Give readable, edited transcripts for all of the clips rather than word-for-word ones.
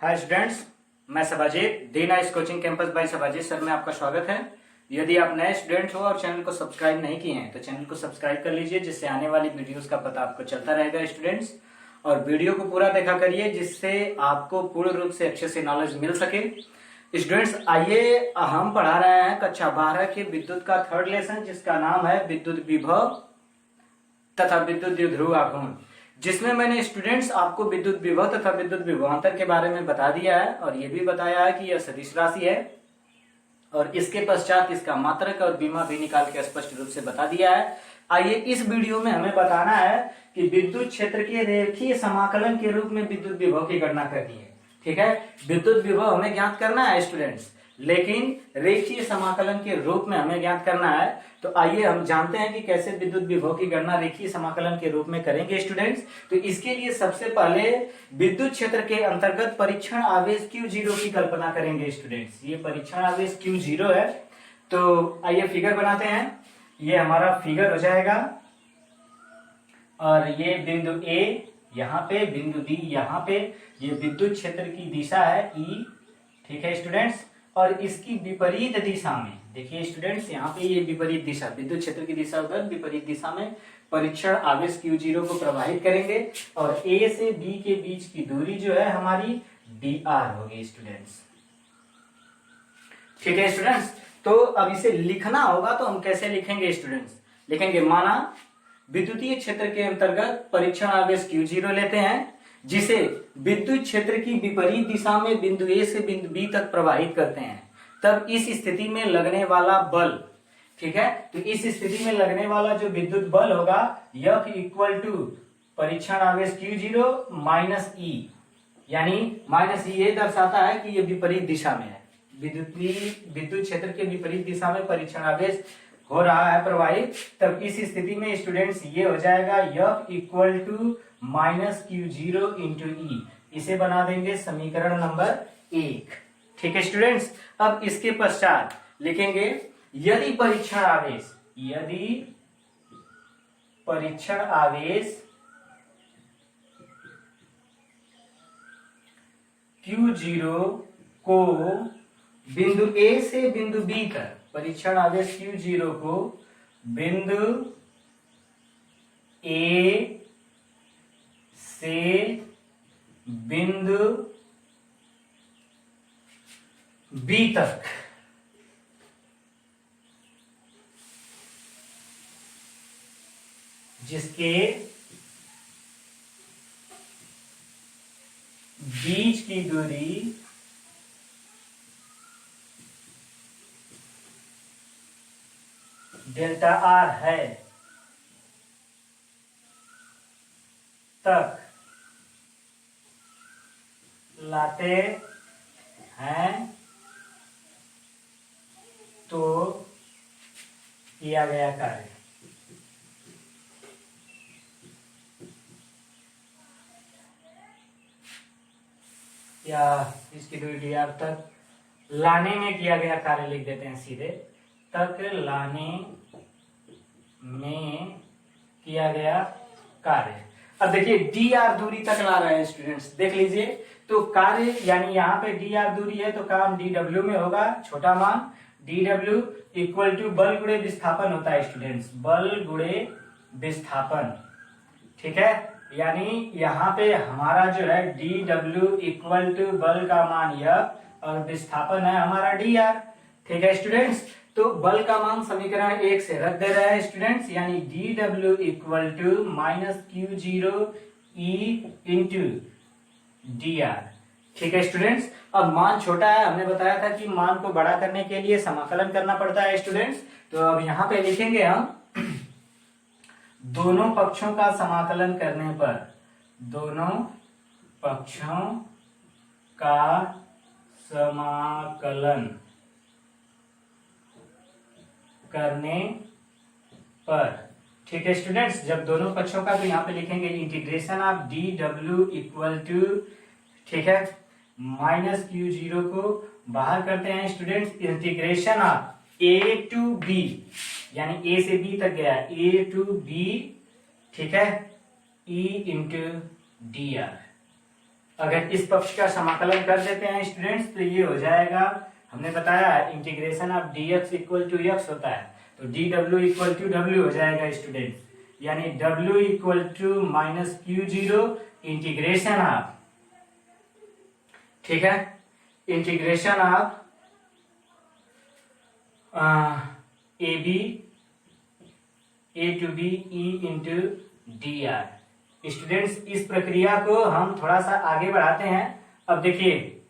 हाय students, मैं Sabajit D nice coaching campus by Sabajit sir में आपका स्वागत है। यदि आप नए स्टूडेंट हो और चैनल को सब्सक्राइब नहीं किए हैं तो चैनल को सब्सक्राइब कर लीजिए, जिससे आने वाली वीडियोस का पता आपको चलता रहेगा स्टूडेंट्स। और वीडियो को पूरा देखा करिए, जिससे आपको पूर्ण रूप से अच्छे से नॉलेज मिल सके। स्टूडेंट्स आइए, हम पढ़ा रहे हैं कक्षा 12 के विद्युत का थर्ड लेसन, जिसका नाम है विद्युत विभव तथा विद्युत द्विध्रुव आघूर्ण, जिसमें मैंने स्टूडेंट्स आपको विद्युत विभव तथा विद्युत विभवांतर के बारे में बता दिया है और ये भी बताया है कि यह सदिश राशि है और इसके पश्चात इसका मात्रक और बीमा भी निकाल के स्पष्ट रूप से बता दिया है। आइए इस वीडियो में हमें बताना है कि विद्युत क्षेत्र के रेखीय समाकलन के रूप में विद्युत विभव की गणना करनी है। ठीक है, विद्युत विभव हमें ज्ञात करना है स्टूडेंट्स, लेकिन रेखीय समाकलन के रूप में हमें ज्ञात करना है। तो आइए हम जानते हैं कि कैसे विद्युत विभव की गणना रेखीय समाकलन के रूप में करेंगे स्टूडेंट्स। तो इसके लिए सबसे पहले विद्युत क्षेत्र के अंतर्गत परीक्षण आवेश Q0 की कल्पना करेंगे स्टूडेंट्स। ये परीक्षण आवेश Q0 है। तो आइए फिगर बनाते हैं। ये हमारा फिगर हो जाएगा और ये बिंदु A यहाँ पे, बिंदु B यहाँ पे, ये विद्युत क्षेत्र की दिशा है E। ठीक है स्टूडेंट्स, और इसकी विपरीत दिशा में देखिए स्टूडेंट्स, यहाँ पे ये विपरीत दिशा, विद्युत क्षेत्र की दिशा उधर, विपरीत दिशा में परीक्षण आवेश Q0 को प्रवाहित करेंगे और A से B के बीच की दूरी जो है हमारी dr होगी स्टूडेंट्स। ठीक है स्टूडेंट्स, तो अब इसे लिखना होगा, तो हम कैसे लिखेंगे स्टूडेंट्स? लिखेंगे, माना विद्युतीय क्षेत्र के अंतर्गत परीक्षण आवेश Q0 लेते हैं, जिसे विद्युत क्षेत्र की विपरीत दिशा में बिंदु A से बिंदु B तक प्रवाहित करते हैं। तब इस स्थिति में लगने वाला बल, ठीक है, तो इस स्थिति में लगने वाला जो विद्युत बल होगा F इक्वल टू परीक्षण आवेश Q0 माइनस E, यानी माइनस E ये दर्शाता है कि ये विपरीत दिशा में है। विद्युत क्षेत्र के विपरीत दिशा में परीक्षण आवेश हो रहा है प्रवाहित। तब इस स्थिति में स्टूडेंट्स ये हो जाएगा F equal to minus Q0 into E। इसे बना देंगे समीकरण नंबर 1। ठीक है स्टूडेंट्स, अब इसके पश्चात लिखेंगे, यदि परीक्षण आवेश Q0 को बिंदु A से बिंदु B तक, परीक्षण आवेश Q0 को बिंदु A से बिंदु B तक जिसके बीच की दूरी डेल्टा R है, तक लाते हैं तो किया गया कार्य। या इसकी दूरी dr तक लाने में किया गया कार्य लिख देते हैं सीधे, तक लाने में किया गया कार्य। अब देखिए dr दूरी तक ला रहे हैं स्टूडेंट्स, देख लीजिए। तो कार्य यानी यहाँ पे dr दूरी है तो काम dw में होगा, छोटा मान dw इक्वल टू बल गुणे विस्थापन होता है स्टूडेंट्स, बल गुणे विस्थापन। ठीक है, यानी यहाँ पे हमारा जो है dw इक्वल टू बल का मान F और विस्थापन है हमारा dr। ठीक है स्टूडेंट्स, तो बल का मान समीकरण 1 से रख दे रहा है स्टूडेंट्स, यानी dw equal to minus Q0 E into dr। ठीक है स्टूडेंट्स, अब मान छोटा है, हमने बताया था कि मान को बड़ा करने के लिए समाकलन करना पड़ता है स्टूडेंट्स। तो अब यहाँ पे लिखेंगे हम, दोनों पक्षों का समाकलन करने पर, दोनों पक्षों का समाकलन करने पर, ठीक है स्टूडेंट्स, जब दोनों पक्षों का, तो यहाँ पे लिखेंगे integration of dw equal to, ठीक है, माइनस Q0 को बाहर करते हैं students, integration of A to B, यानी A से B तक गया, A टू B, ठीक है, E इंटू dr। अगर इस पक्ष का समाकलन कर देते हैं स्टूडेंट्स तो ये हो जाएगा, हमने बताया integration of dx equal to x होता है, तो dw इक्वल टू w हो जाएगा स्टूडेंट्स, यानी w equal to minus q0 integration of, ठीक है, integration of a to b e into D R. Students इस प्रक्रिया को हम थोड़ा सा आगे बढ़ाते हैं। अब देखिए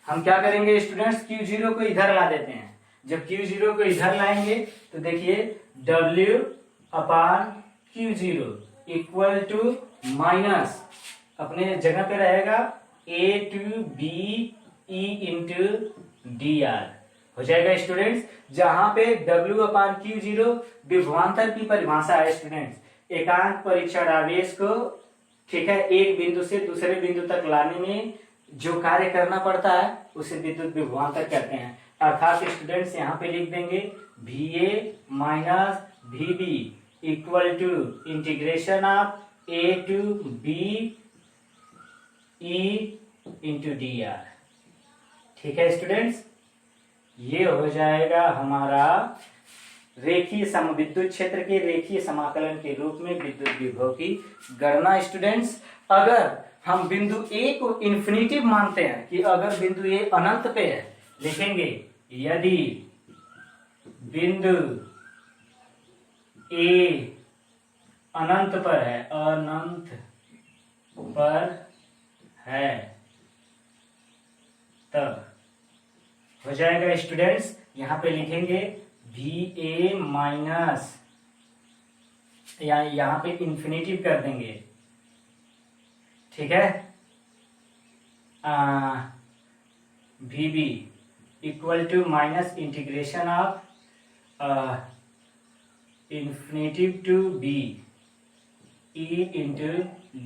हम क्या करेंगे स्टूडेंट्स, Q0 को इधर ला देते हैं। जब Q0 को इधर लाएंगे तो देखिए W upon Q0 equal to minus अपने जगह पे रहेगा A to B E into D R हो जाएगा स्टूडेंट्स, जहां पे W अपान Q0 विभवांतर की परिभाषा है स्टूडेंट्स, एकांक परीक्षण आवेश को, ठीक है, एक बिंदु से दूसरे बिंदु तक लाने में जो कार्य करना पड़ता है उसे विद्युत विभवांतर कहते हैं। अर्थात स्टूडेंट्स यहाँ पे लिख देंगे VA minus VB equal to integration of A to B E into D R. ठीक है स्टूडेंट्स, ये हो जाएगा हमारा रेखीय विद्युत क्षेत्र के रेखीय समाकलन के रूप में विद्युत विभव की गणना। स्टूडेंट्स अगर हम बिंदु ए को इन्फिनिटिव मानते हैं कि अगर बिंदु ए अनंत पे है, लिखेंगे यदि बिंदु ए अनंत पर है, अनंत पर है, तब हो जाएगा स्टूडेंट्स, यहां पे लिखेंगे VA माइनस, यहां पे इंफिनिटिव कर देंगे, ठीक है, VB equal to minus integration of infinitive to B E into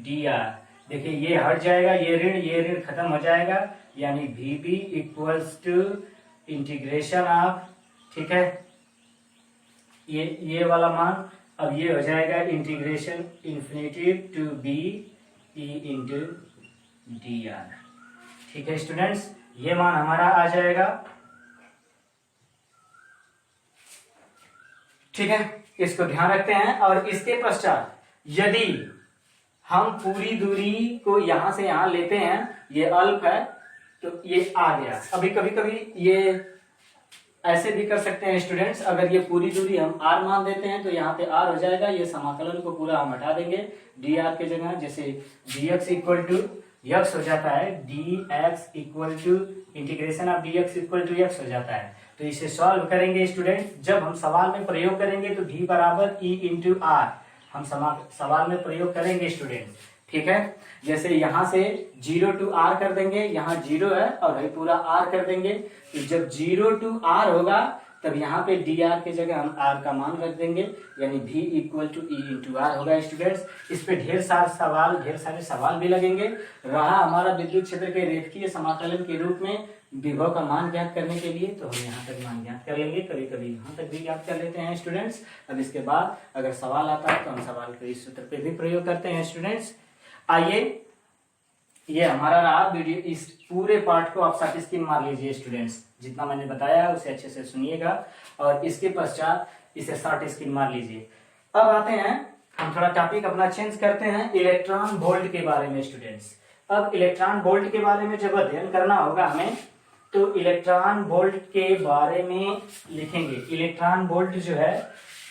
D R. देखिए ये हट जाएगा, ये ऋण खत्म हो जाएगा, यानी VB equals to integration of, ठीक है, ये वाला मान अब ये हो जाएगा integration infinitive to B E into D R. ठीक है स्टूडेंट्स, ये मान हमारा आ जाएगा, ठीक है, इसको ध्यान रखते हैं। और इसके पश्चात यदि हम पूरी दूरी को यहां से यहां लेते हैं, ये अल्प है तो ये आ गया। अभी कभी कभी ये ऐसे भी कर सकते हैं स्टूडेंट्स, अगर ये पूरी दूरी हम r मान देते हैं तो यहाँ पे r हो जाएगा, ये समाकलन को पूरा हम हटा देंगे dr के जगह, जैसे dx इक्वल टू x हो जाता है, dx equal to integration of dx equal to x हो जाता है। तो इसे सॉल्व करेंगे स्टूडेंट, जब हम सवाल में प्रयोग करेंगे तो v बराबर e इंटू आर हम सवाल में प्रयोग करेंगे स्टूडेंट, ठीक है। जैसे यहां से 0 टू r कर देंगे, यहाँ 0 है और भाई पूरा r कर देंगे, तो जब 0 टू r होगा तब यहाँ पे dr के जगह हम r का मान रख देंगे, यानी v equal to e into R होगा स्टूडेंट्स। इस पे ढेर सारे सवाल भी लगेंगे। रहा हमारा विद्युत क्षेत्र के रेखीय समाकलन के रूप में विभव का मान ज्ञात करने के लिए, तो हम यहाँ तक मान ज्ञात कर लेंगे, कभी कभी यहाँ तक भी ज्ञात कर लेते हैं स्टूडेंट्स। अब इसके बाद अगर सवाल आता है तो हम सवाल को इस सूत्र पे भी प्रयोग करते हैं स्टूडेंट्स। आइए, ये हमारा रहा वीडियो, इस पूरे पार्ट को आप शॉर्ट स्क्रीन मार लीजिए स्टूडेंट्स, जितना मैंने बताया उसे अच्छे से सुनिएगा और इसके पश्चात इसे शॉर्ट स्क्रीन मार लीजिए। अब आते हैं, हम थोड़ा टॉपिक अपना चेंज करते हैं इलेक्ट्रॉन वोल्ट के बारे में स्टूडेंट्स। अब इलेक्ट्रॉन वोल्ट के बारे में जब अध्ययन करना होगा हमें, तो इलेक्ट्रॉन वोल्ट के बारे में लिखेंगे। इलेक्ट्रॉन वोल्ट जो है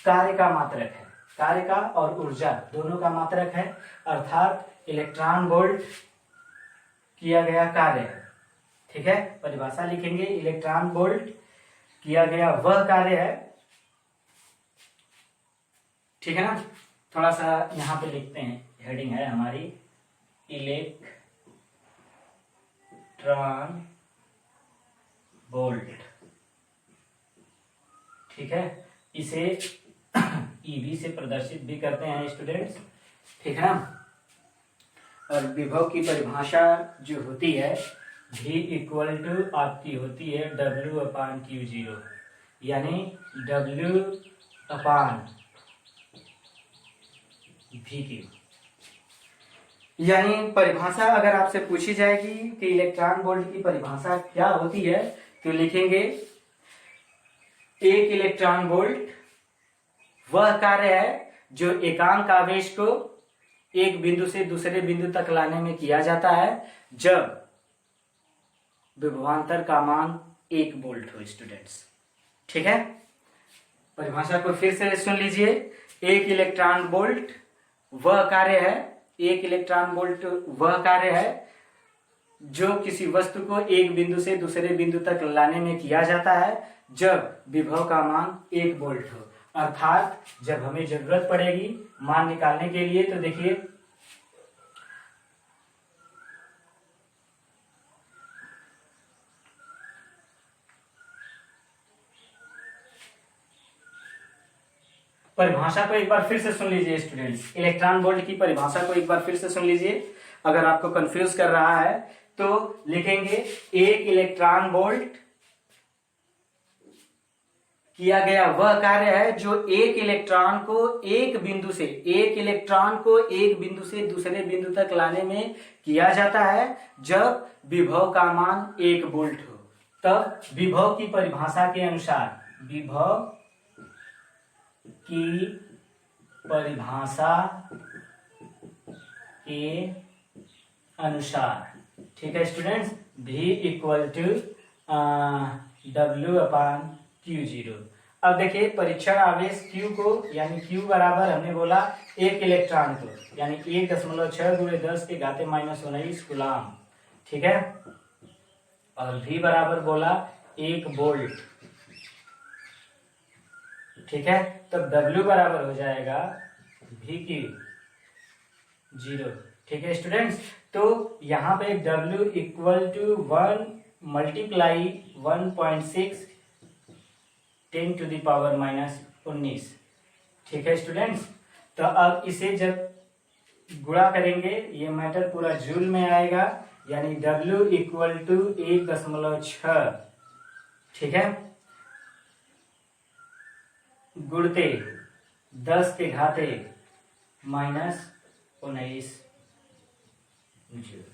कार्य का मात्रक है, कार्य का और ऊर्जा दोनों का मात्रक है, अर्थात इलेक्ट्रॉन वोल्ट किया गया कार्य है, ठीक है। परिभाषा लिखेंगे, इलेक्ट्रॉन वोल्ट किया गया वह कार्य है, ठीक है ना। थोड़ा सा यहाँ पे लिखते हैं, हेडिंग है हमारी इलेक्ट्रॉन वोल्ट, ठीक है। इसे ईवी से प्रदर्शित भी करते हैं स्टूडेंट्स, ठीक है ना। और विभव की परिभाषा जो होती है V इक्वल टू आपकी होती है W अपान Q0, यानी W अपान VQ। यानी परिभाषा अगर आपसे पूछी जाएगी कि इलेक्ट्रॉन वोल्ट की परिभाषा क्या होती है, तो लिखेंगे एक इलेक्ट्रॉन वोल्ट वह कार्य है जो एकांक आवेश को एक बिंदु से दूसरे बिंदु तक लाने में किया जाता है जब विभवांतर का मान 1 वोल्ट हो। स्टूडेंट्स, ठीक है, परिभाषा को फिर से सुन लीजिए। एक इलेक्ट्रॉन वोल्ट वह कार्य है, एक इलेक्ट्रॉन वोल्ट वह कार्य है जो किसी वस्तु को एक बिंदु से दूसरे बिंदु तक लाने में किया जाता है जब विभव का मान 1 वोल्ट हो। अर्थात जब हमें जरूरत पड़ेगी मान निकालने के लिए, तो देखिए परिभाषा को एक बार फिर से सुन लीजिए स्टूडेंट्स। इलेक्ट्रॉन वोल्ट की परिभाषा को एक बार फिर से सुन लीजिए। अगर आपको कंफ्यूज कर रहा है तो लिखेंगे एक इलेक्ट्रॉन वोल्ट किया गया वह कार्य है जो एक इलेक्ट्रॉन को एक बिंदु से दूसरे बिंदु तक लाने में किया जाता है जब विभव का मान 1 वोल्ट हो। तब विभव की परिभाषा के अनुसार, विभव की परिभाषा के अनुसार, ठीक है students, V equal to W/Q0। अब देखिए परीक्षण आवेश Q को, यानी Q बराबर हमने बोला एक इलेक्ट्रॉन को, यानी 1.6 × 10⁻⁻19 कूलाम, ठीक है, और V बराबर बोला 1 वोल्ट, ठीक है। तब W बराबर हो जाएगा VQ0, ठीक है स्टूडेंट्स। तो यहाँ पे W इक्वल टू 1 मल्टीप्लाई 1.6 10⁻⁻19, ठीक है स्टूडेंट्स। तो अब इसे जब गुणा करेंगे ये मैटर पूरा जूल में आएगा, यानी W इक्वल टू 1.6, ठीक है, गुणते 10⁻⁻19 जूल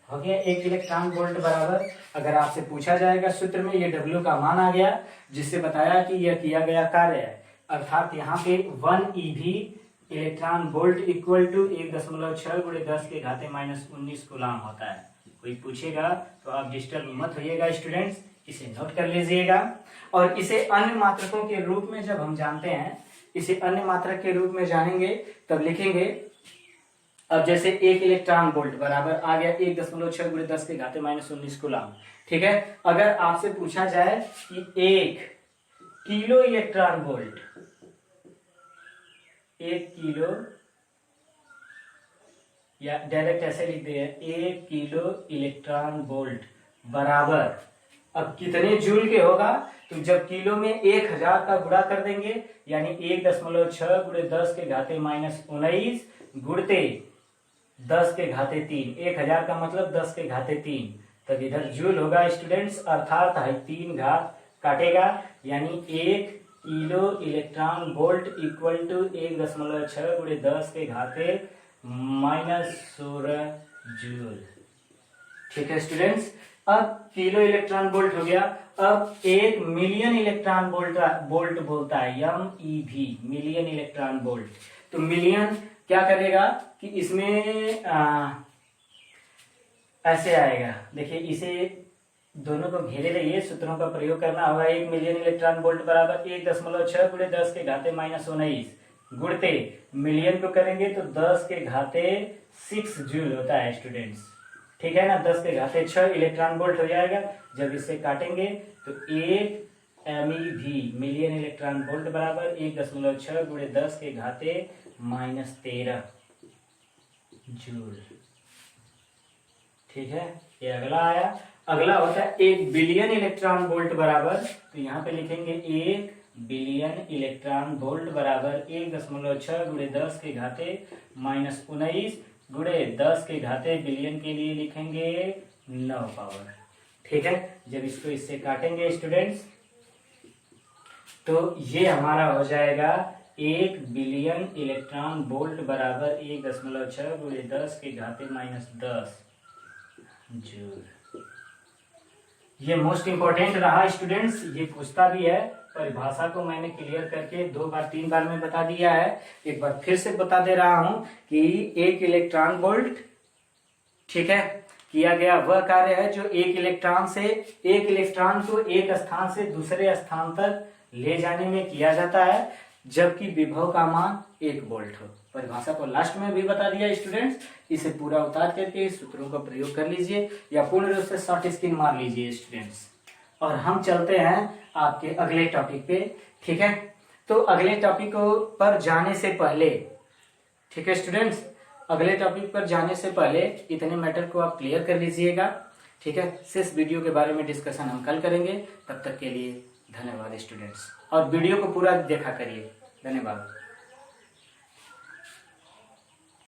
हो गया। एक इलेक्ट्रॉन वोल्ट बराबर, अगर आपसे पूछा जाएगा सूत्र में, ये W का मान आ गया जिससे बताया कि यह किया गया कार्य है। अर्थात यहाँ पे 1 eV electron volt equal to 1.6 × 10⁻⁻19 coulomb होता है। कोई पूछेगा तो आप डिस्टर्ब मत होइएगा स्टूडेंट्स, इसे नोट कर लीजिएगा। और इसे अन्य मात्रकों के रूप में जब हम जानते हैं, इसे अन्य मात्रक के रूप में जानेंगे तब लिखेंगे, अब जैसे एक इलेक्ट्रॉन वोल्ट बराबर आ गया 1.6 × 10⁻⁻19 कूलाम, ठीक है। अगर आपसे पूछा जाए कि 1 किलो इलेक्ट्रॉन वोल्ट, 1 किलो, या डायरेक्ट ऐसे लिख दे 1 किलो इलेक्ट्रॉन वोल्ट बराबर, अब कितने जूल के होगा, तो जब किलो में 1000 का गुणा कर देंगे, यानी 1.6 × 10⁻⁻19 गुणते 10⁻3, 1000 का मतलब 10⁻3, तब इधर जूल होगा स्टूडेंट्स। अर्थात 3 घात काटेगा, यानी 1 kilo electron volt equal to 1.6 × 10⁻16 joule, ठीक है स्टूडेंट्स। अब किलो इलेक्ट्रॉन वोल्ट हो गया। अब 1 मिलियन इलेक्ट्रॉन वोल्ट बोलता है, MEV, मिलियन इलेक्ट्रॉन वोल्ट। तो मिलियन क्या करेगा कि इसमें ऐसे आएगा, देखिए इसे दोनों को घेरे रहिए, सूत्रों का प्रयोग करना होगा। 1 मिलियन इलेक्ट्रॉन वोल्ट बराबर 1.6 × 10⁻19 गुणते मिलियन को करेंगे तो 10⁻6 जूल होता है स्टूडेंट्स, ठीक है ना, 10⁻6 इलेक्ट्रॉन वोल्ट हो जाएगा। जब इसे काटेंगे तो 1 MEV, मिलियन इलेक्ट्रॉन वोल्ट बराबर 1.6 × 10⁻13 जूल, ठीक है। ये अगला आया। अगला होता है 1 बिलियन इलेक्ट्रॉन वोल्ट बराबर, तो यहाँ पे लिखेंगे 1 बिलियन इलेक्ट्रॉन वोल्ट बराबर 1.6 × 10⁻19 गुणे 10⁻, बिलियन के लिए लिखेंगे 9 पावर, ठीक है। जब इसको इससे काटेंगे स्टूडेंट्स तो ये हमारा हो जाएगा 1 बिलियन इलेक्ट्रॉन वोल्ट बराबर 1.6 गुणे 10 के घाते -10 जूल। ये मोस्ट इंपॉर्टेंट रहा स्टूडेंट्स, ये पूछता भी है। परिभाषा को मैंने क्लियर करके 2 बार 3 बार में बता दिया है। एक बार फिर से बता दे रहा हूं कि 1 इलेक्ट्रॉन वोल्ट, ठीक है, किया गया वह कार्य है जो एक इलेक्ट्रॉन को एक स्थान से दूसरे स्थान तक ले जाने में किया जाता है, जबकि विभव का मान 1 वोल्ट हो। परिभाषा को लास्ट में भी बता दिया स्टूडेंट्स, इसे पूरा उतार करके इस सूत्रों का प्रयोग कर लीजिए या पूर्ण रूप से शॉर्ट स्क्रीन मार लीजिए स्टूडेंट्स। और हम चलते हैं आपके अगले टॉपिक पे, ठीक है। तो अगले टॉपिक पर जाने से पहले, ठीक है स्टूडेंट्स, अगले टॉपिक पर जाने से पहले इतने मैटर को आप क्लियर कर लीजिएगा, ठीक है। शेष वीडियो के बारे में डिस्कशन हम कल करेंगे। तब तक के लिए धन्यवाद स्टूडेंट्स, और वीडियो को पूरा देखा करिए। धन्यवाद।